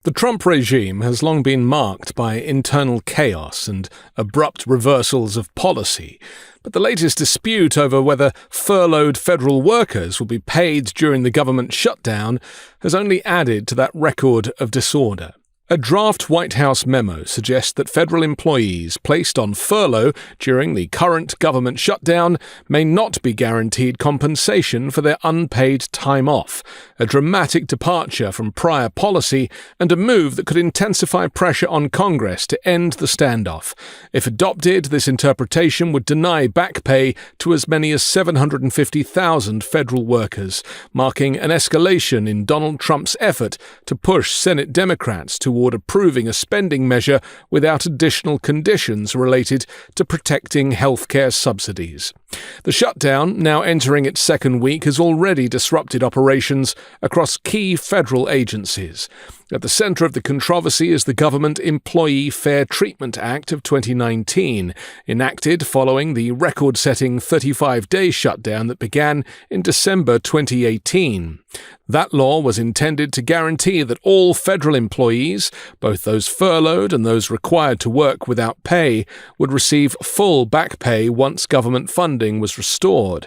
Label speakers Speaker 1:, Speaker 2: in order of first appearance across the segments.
Speaker 1: The Trump regime has long been marked by internal chaos and abrupt reversals of policy, but the latest dispute over whether furloughed federal workers will be paid during the government shutdown has only added to that record of disorder. A draft White House memo suggests that federal employees placed on furlough during the current government shutdown may not be guaranteed compensation for their unpaid time off, a dramatic departure from prior policy and a move that could intensify pressure on Congress to end the standoff. If adopted, this interpretation would deny back pay to as many as 750,000 federal workers, marking an escalation in Donald Trump's effort to push Senate Democrats toward approving a spending measure without additional conditions related to protecting healthcare subsidies. The shutdown, now entering its second week, has already disrupted operations across key federal agencies. At the center of the controversy is the Government Employee Fair Treatment Act of 2019, enacted following the record-setting 35-day shutdown that began in December 2018. That law was intended to guarantee that all federal employees, both those furloughed and those required to work without pay, would receive full back pay once government funding was restored.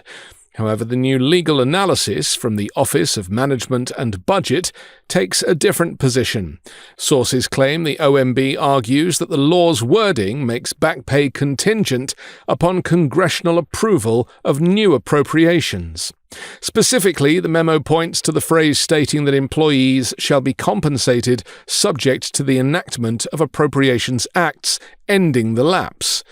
Speaker 1: However, the new legal analysis from the Office of Management and Budget takes a different position. Sources claim the OMB argues that the law's wording makes back pay contingent upon congressional approval of new appropriations. Specifically, the memo points to the phrase stating that employees shall be compensated subject to the enactment of appropriations acts ending the lapse.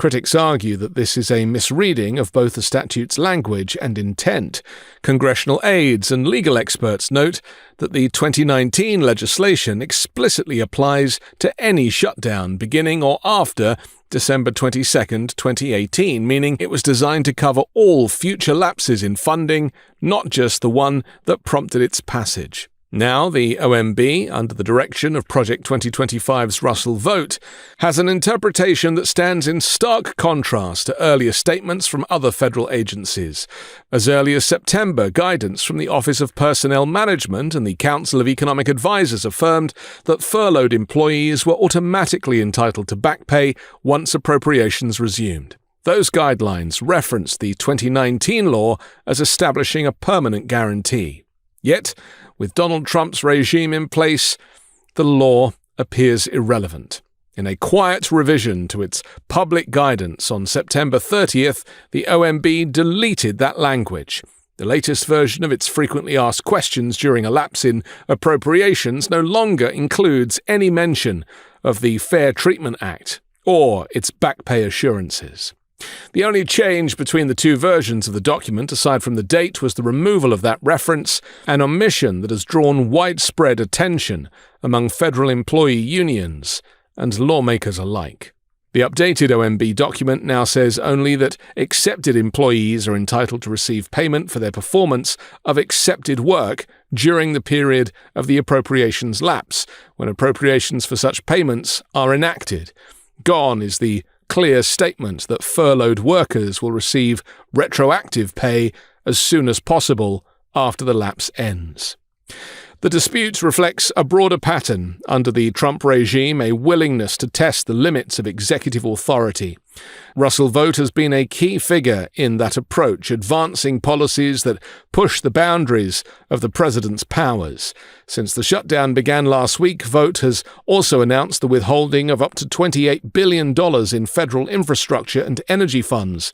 Speaker 1: Critics argue that this is a misreading of both the statute's language and intent. Congressional aides and legal experts note that the 2019 legislation explicitly applies to any shutdown beginning or after December 22, 2018, meaning it was designed to cover all future lapses in funding, not just the one that prompted its passage. Now, the OMB, under the direction of Project 2025's Russell Vogt, has an interpretation that stands in stark contrast to earlier statements from other federal agencies. As early as September, guidance from the Office of Personnel Management and the Council of Economic Advisers affirmed that furloughed employees were automatically entitled to back pay once appropriations resumed. Those guidelines referenced the 2019 law as establishing a permanent guarantee. Yet, with Donald Trump's regime in place, the law appears irrelevant. In a quiet revision to its public guidance on September 30th, the OMB deleted that language. The latest version of its frequently asked questions during a lapse in appropriations no longer includes any mention of the Fair Treatment Act or its back pay assurances. The only change between the two versions of the document, aside from the date, was the removal of that reference, an omission that has drawn widespread attention among federal employee unions and lawmakers alike. The updated OMB document now says only that accepted employees are entitled to receive payment for their performance of accepted work during the period of the appropriations lapse, when appropriations for such payments are enacted. Gone is the clear statement that furloughed workers will receive retroactive pay as soon as possible after the lapse ends. The dispute reflects a broader pattern under the Trump regime, a willingness to test the limits of executive authority. Russell Vogt has been a key figure in that approach, advancing policies that push the boundaries of the president's powers. Since the shutdown began last week, Vogt has also announced the withholding of up to $28 billion in federal infrastructure and energy funds,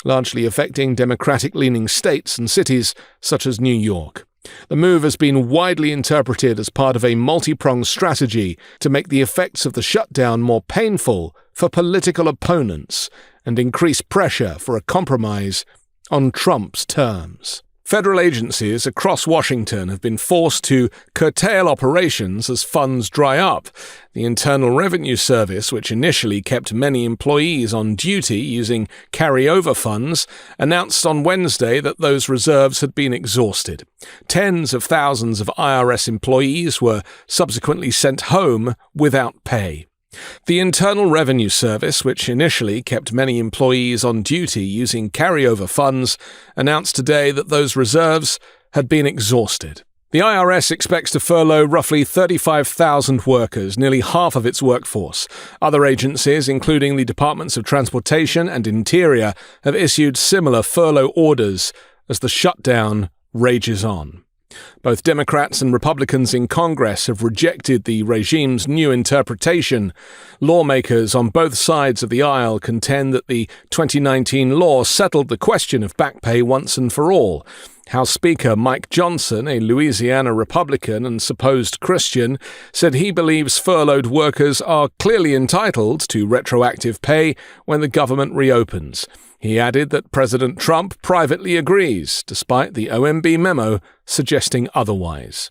Speaker 1: largely affecting Democratic-leaning states and cities such as New York. The move has been widely interpreted as part of a multi-pronged strategy to make the effects of the shutdown more painful for political opponents and increase pressure for a compromise on Trump's terms. Federal agencies across Washington have been forced to curtail operations as funds dry up. The Internal Revenue Service, which initially kept many employees on duty using carryover funds, announced on Wednesday that those reserves had been exhausted. Tens of thousands of IRS employees were subsequently sent home without pay. The Internal Revenue Service, which initially kept many employees on duty using carryover funds, announced today that those reserves had been exhausted. The IRS expects to furlough roughly 35,000 workers, nearly half of its workforce. Other agencies, including the Departments of Transportation and Interior, have issued similar furlough orders as the shutdown rages on. Both Democrats and Republicans in Congress have rejected the regime's new interpretation. Lawmakers on both sides of the aisle contend that the 2019 law settled the question of back pay once and for all. House Speaker Mike Johnson, a Louisiana Republican and supposed Christian, said he believes furloughed workers are clearly entitled to retroactive pay when the government reopens. He added that President Trump privately agrees, despite the OMB memo suggesting otherwise.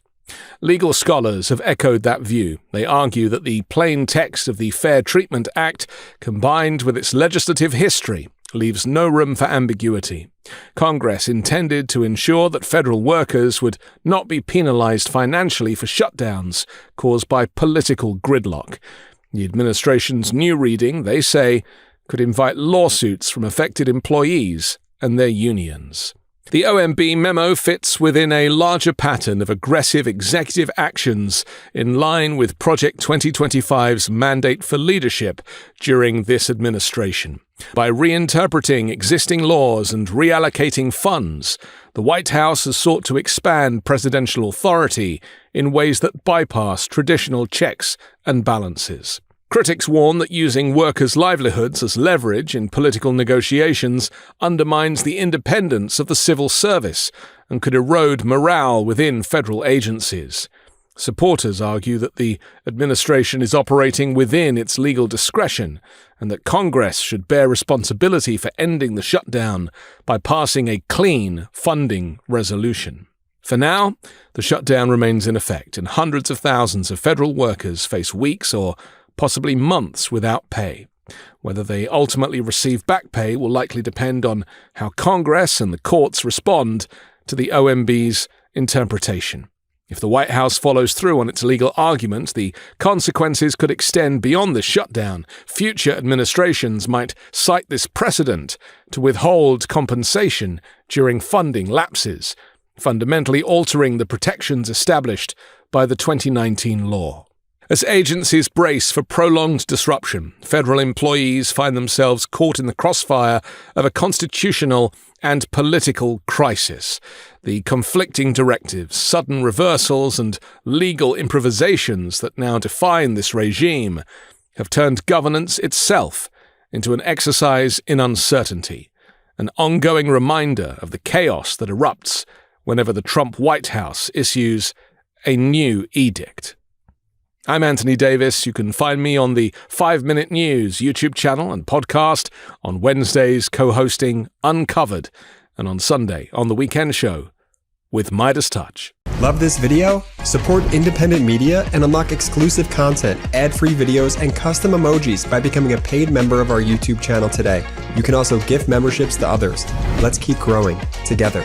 Speaker 1: Legal scholars have echoed that view. They argue that the plain text of the Fair Treatment Act, combined with its legislative history, leaves no room for ambiguity. Congress intended to ensure that federal workers would not be penalized financially for shutdowns caused by political gridlock. The administration's new reading, they say, could invite lawsuits from affected employees and their unions. The OMB memo fits within a larger pattern of aggressive executive actions in line with Project 2025's mandate for leadership during this administration. By reinterpreting existing laws and reallocating funds, the White House has sought to expand presidential authority in ways that bypass traditional checks and balances. Critics warn that using workers' livelihoods as leverage in political negotiations undermines the independence of the civil service and could erode morale within federal agencies. Supporters argue that the administration is operating within its legal discretion and that Congress should bear responsibility for ending the shutdown by passing a clean funding resolution. For now, the shutdown remains in effect, and hundreds of thousands of federal workers face weeks or possibly months without pay. Whether they ultimately receive back pay will likely depend on how Congress and the courts respond to the OMB's interpretation. If the White House follows through on its legal argument, the consequences could extend beyond the shutdown. Future administrations might cite this precedent to withhold compensation during funding lapses, fundamentally altering the protections established by the 2019 law. As agencies brace for prolonged disruption, federal employees find themselves caught in the crossfire of a constitutional and political crisis. The conflicting directives, sudden reversals, and legal improvisations that now define this regime have turned governance itself into an exercise in uncertainty, an ongoing reminder of the chaos that erupts whenever the Trump White House issues a new edict. I'm Anthony Davis. You can find me on the 5 Minute News YouTube channel and podcast, on Wednesdays co-hosting Uncovered, and on Sunday on The Weekend Show with MeidasTouch.
Speaker 2: Love this video? Support independent media and unlock exclusive content, ad-free videos, and custom emojis by becoming a paid member of our YouTube channel today. You can also gift memberships to others. Let's keep growing together.